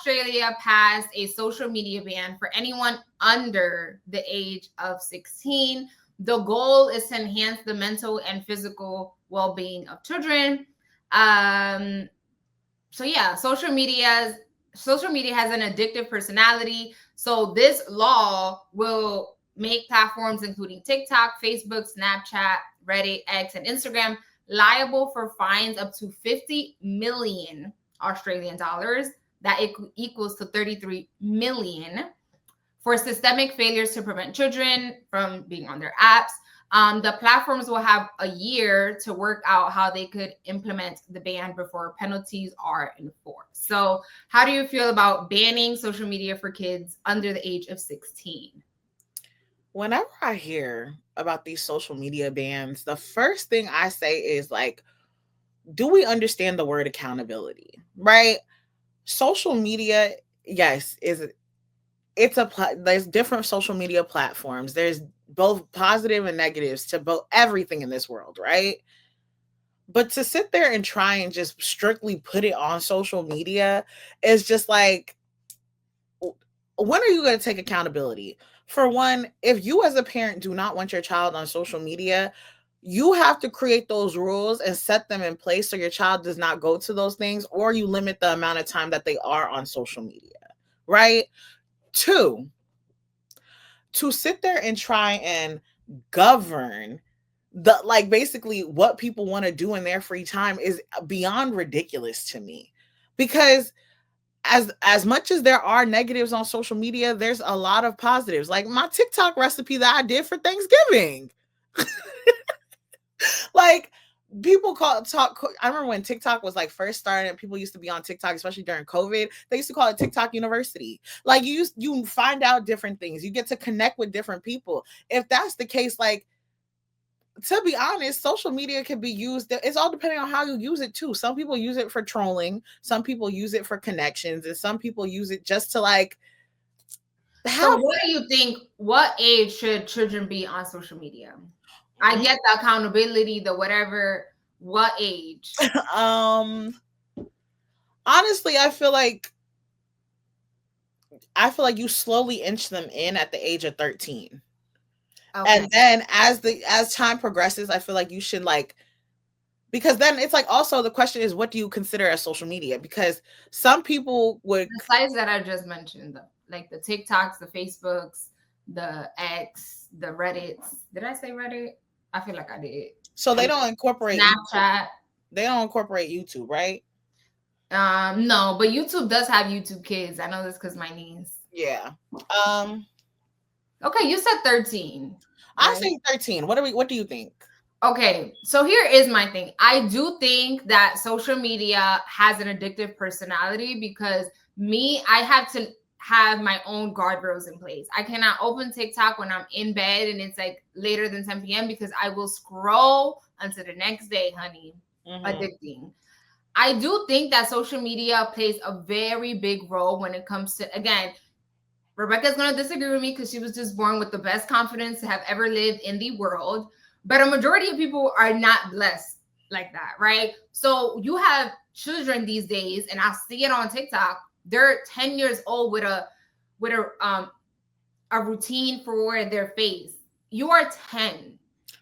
Australia passed a social media ban for anyone under the age of 16. The goal is to enhance the mental and physical well-being of children. So yeah, social media has an addictive personality. So this law will make platforms including TikTok, Facebook, Snapchat, Reddit, X, and Instagram liable for fines up to 50 million Australian dollars. That equals to 33 million for systemic failures to prevent children from being on their apps. The platforms will have a year to work out how they could implement the ban before penalties are enforced. So, how do you feel about banning social media for kids under the age of 16? Whenever I hear about these social media bans, the first thing I say is like, do we understand the word accountability? Right? Social media, yes, there's different social media platforms. There's both positive and negatives to both everything in this world, right? But to sit there and try and just strictly put it on social media is just like, when are you going to take accountability? For one, if you as a parent do not want your child on social media, you have to create those rules and set them in place so your child does not go to those things, or you limit the amount of time that they are on social media, right? Two, to sit there and try and govern basically what people want to do in their free time is beyond ridiculous to me. Because as much as there are negatives on social media, there's a lot of positives. Like my TikTok recipe that I did for Thanksgiving. Like people I remember when TikTok was like first starting, people used to be on TikTok, especially during COVID. They used to call it TikTok University. Like you find out different things. You get to connect with different people. If that's the case, like, to be honest, social media can be used. It's all depending on how you use it too. Some people use it for trolling. Some people use it for connections, and some people use it just to like. So, what do you think? What age should children be on social media? I get the accountability, the whatever. What age? Honestly, I feel like you slowly inch them in at the age of 13. Okay. And then as time progresses, I feel like you should like, because then it's like, also the question is, what do you consider as social media? Because some people would, the sites that I just mentioned, like the TikToks, the Facebooks, the X, the Reddits. Did I say Reddit? I feel like I did. So they don't incorporate Snapchat. They don't incorporate YouTube, right? No, but YouTube does have YouTube Kids. I know this because my niece. Yeah. Okay, you said 13. Right? I say 13. What do you think? Okay, so here is my thing. I do think that social media has an addictive personality because I have to have my own guardrails in place. I cannot open TikTok when I'm in bed and it's like later than 10 p.m. because I will scroll until the next day, honey. Addicting. I do think that social media plays a very big role when it comes to, again, Rebecca's going to disagree with me because she was just born with the best confidence to have ever lived in the world. But a majority of people are not blessed like that, right? So you have children these days, and I see it on TikTok. They're 10 years old with a routine for their face. You are 10.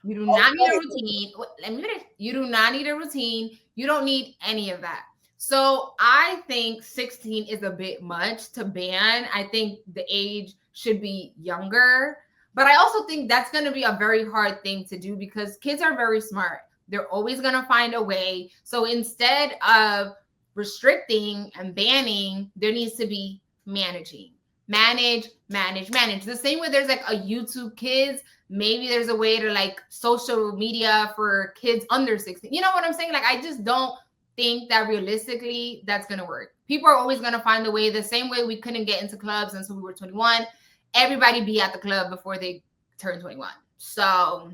You do not need a routine. Let me finish. You do not need a routine. You don't need any of that. So I think 16 is a bit much to ban. I think the age should be younger. But I also think that's going to be a very hard thing to do because kids are very smart. They're always going to find a way. So instead of restricting and banning, there needs to be managing. Manage. The same way there's like a YouTube Kids, maybe there's a way to like social media for kids under 16. You know what I'm saying? Like, I just don't think that realistically that's going to work. People are always going to find a way. The same way we couldn't get into clubs until we were 21. Everybody be at the club before they turn 21. So,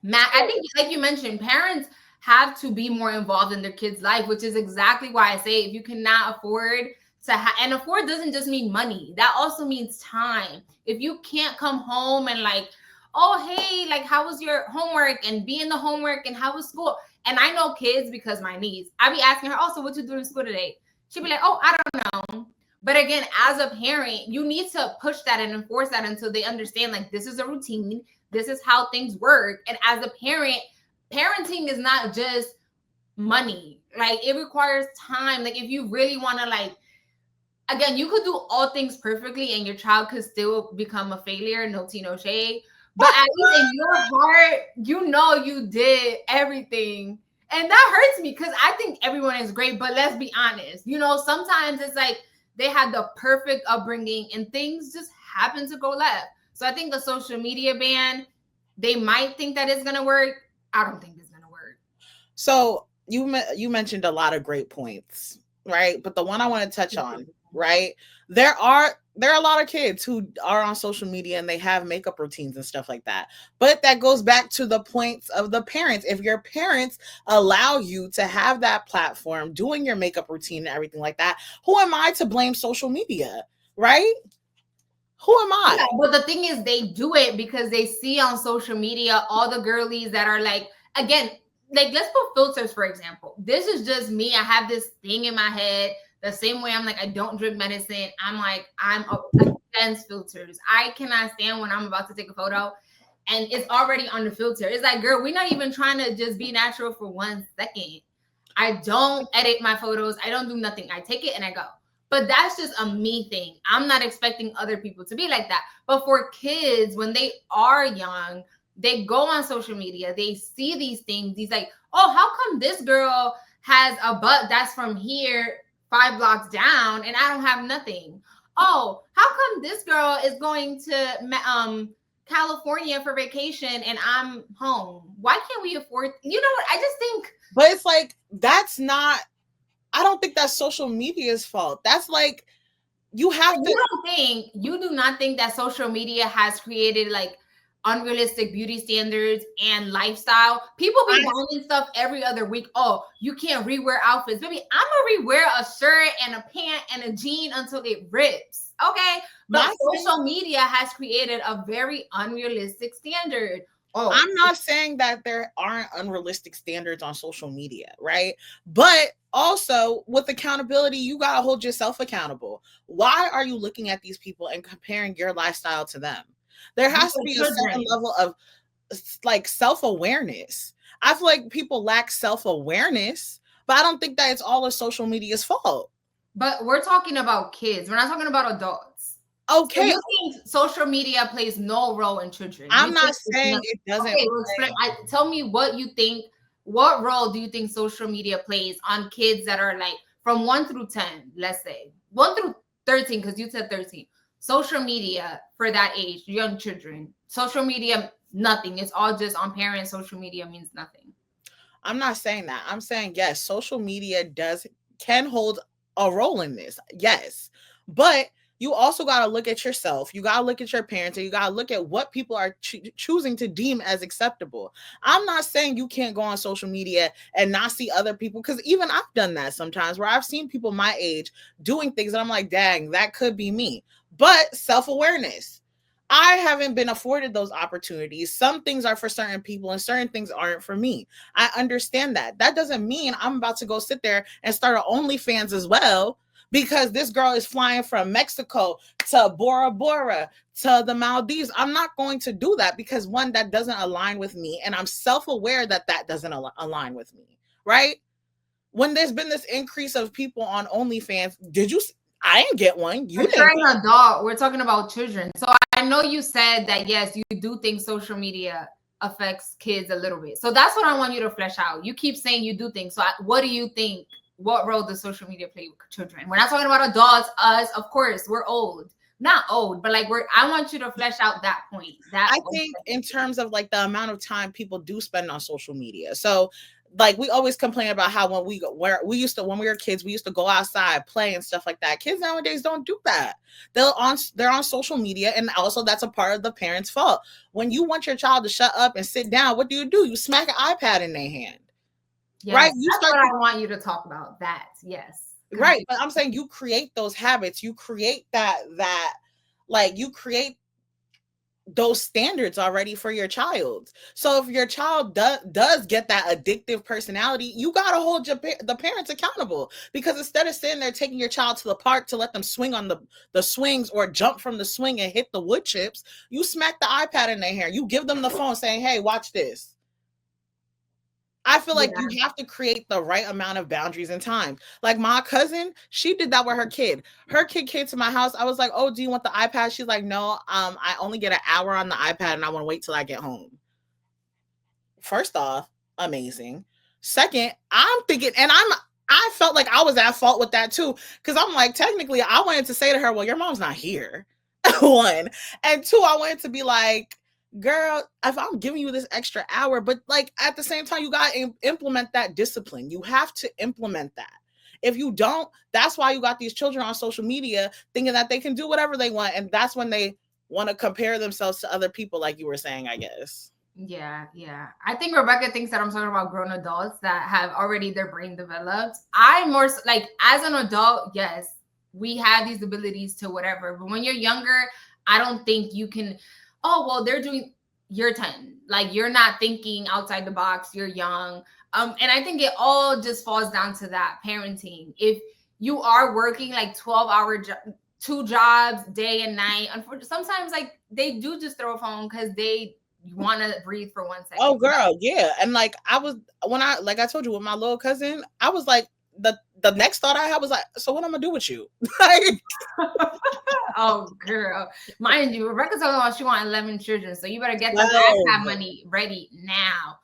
Matt, I think, like you mentioned, parents have to be more involved in their kids' life, which is exactly why I say if you cannot afford to and afford doesn't just mean money. That also means time. If you can't come home and like, oh, hey, like, how was your homework and be in the homework and how was school? And I know kids because my niece, I be asking her, also, what you do in school today? She'd be like, oh, I don't know. But again, as a parent, you need to push that and enforce that until they understand, like, this is a routine, this is how things work. And as a parent, parenting is not just money. Like, it requires time. Like, if you really want to, like, again, you could do all things perfectly and your child could still become a failure, no tea, no shade. But at least in your heart, you know you did everything. And that hurts me because I think everyone is great, but let's be honest. You know, sometimes it's like they had the perfect upbringing and things just happen to go left. So I think the social media ban, they might think that it's going to work. I don't think it's going to work. So you mentioned a lot of great points, right? But the one I want to touch on, right? There are a lot of kids who are on social media and they have makeup routines and stuff like that. But that goes back to the points of the parents. If your parents allow you to have that platform doing your makeup routine and everything like that, who am I to blame social media, right? Who am I? Yeah, but the thing is, they do it because they see on social media all the girlies that are like, again, like, let's put filters, for example. This is just me. I have this thing in my head. The same way I'm like, I don't drink medicine. I'm like, I'm against filters. I cannot stand when I'm about to take a photo and it's already on the filter. It's like, girl, we're not even trying to just be natural for 1 second. I don't edit my photos. I don't do nothing. I take it and I go. But that's just a me thing. I'm not expecting other people to be like that. But for kids, when they are young, they go on social media, they see these things. He's like, oh, how come this girl has a butt that's from here 5 blocks down and I don't have nothing? Oh, how come this girl is going to California for vacation and I'm home? Why can't we afford? You know what? I just think. But it's like, that's not, I don't think that's social media's fault. That's like, you do not think that social media has created like unrealistic beauty standards and lifestyle? People be buying stuff every other week. Oh, you can't rewear outfits. Baby, I'm gonna rewear a shirt and a pant and a jean until it rips. Okay. But social media has created a very unrealistic standard. Oh, I'm not saying that there aren't unrealistic standards on social media, right? But also with accountability, you got to hold yourself accountable. Why are you looking at these people and comparing your lifestyle to them? There has to be a certain level of like self-awareness. I feel like people lack self-awareness, but I don't think that it's all of social media's fault. But we're talking about kids. We're not talking about adults. Okay. So you think social media plays no role in children? I'm not saying it doesn't. Okay, tell me what you think. What role do you think social media plays on kids that are like from 1 through 10, let's say 1 through 13, because you said 13. Social media for that age, young children. Social media, nothing. It's all just on parents. Social media means nothing. I'm not saying that. I'm saying, yes, social media can hold a role in this. Yes. But you also got to look at yourself. You got to look at your parents, and you got to look at what people are choosing to deem as acceptable. I'm not saying you can't go on social media and not see other people, because even I've done that sometimes where I've seen people my age doing things and I'm like, dang, that could be me. But self-awareness. I haven't been afforded those opportunities. Some things are for certain people and certain things aren't for me. I understand that. That doesn't mean I'm about to go sit there and start an OnlyFans as well, because this girl is flying from Mexico to Bora Bora to the Maldives. I'm not going to do that because, one, that doesn't align with me. And I'm self-aware that that doesn't align with me, right? When there's been this increase of people on OnlyFans, I didn't get one. You didn't. An adult. We're talking about children. So I know you said that, yes, you do think social media affects kids a little bit. So that's what I want you to flesh out. You keep saying you do think. So what do you think? What role does social media play with children? We're not talking about adults. Us, of course, we're old. Not old, but like I want you to flesh out that point. I think in terms of like the amount of time people do spend on social media. So like we always complain about how when we were kids, we used to go outside, play and stuff like that. Kids nowadays don't do that. They're on social media, and also that's a part of the parents' fault. When you want your child to shut up and sit down, what do? You smack an iPad in their hand. Yes, right? That's what I want you to talk about. That, yes. Right. But I'm saying you create those habits. You create that like you create those standards already for your child. So if your child does get that addictive personality, you got to hold the parents accountable, because instead of sitting there taking your child to the park to let them swing on the swings or jump from the swing and hit the wood chips, you smack the iPad in their hair. You give them the phone saying, hey, watch this. I feel like you Yeah. have to create the right amount of boundaries and time. Like my cousin, she did that with her kid. Her kid came to my house. I was like, "Oh, do you want the iPad?" She's like, "No, I only get an hour on the iPad and I want to wait till I get home." First off, amazing. Second, I'm thinking, and I felt like I was at fault with that too, because I'm like, technically, I wanted to say to her, "Well, your mom's not here." One, and two, I wanted to be like, girl, if I'm giving you this extra hour, but like at the same time, you got to implement that discipline. You have to implement that. If you don't, that's why you got these children on social media thinking that they can do whatever they want, and that's when they want to compare themselves to other people, like you were saying, I guess. Yeah, yeah. I think Rebecca thinks that I'm talking about grown adults that have already their brain developed. I'm more like, as an adult, yes, we have these abilities to whatever. But when you're younger, I don't think you can. Oh, well, they're doing. You're 10. Like, you're not thinking outside the box. You're young. And I think it all just falls down to that parenting. If you are working like 12-hour two jobs day and night, unfortunately, sometimes like they do just throw a phone because they want to breathe for 1 second. Oh, girl, yeah. And like I was, when I, like I told you, with my little cousin, I was like, the next thought I had was like, so what I'm gonna do with you? Like, Oh, girl. Mind you, Rebecca's talking about she wants 11 children, so you better get that 12. iPad money ready now.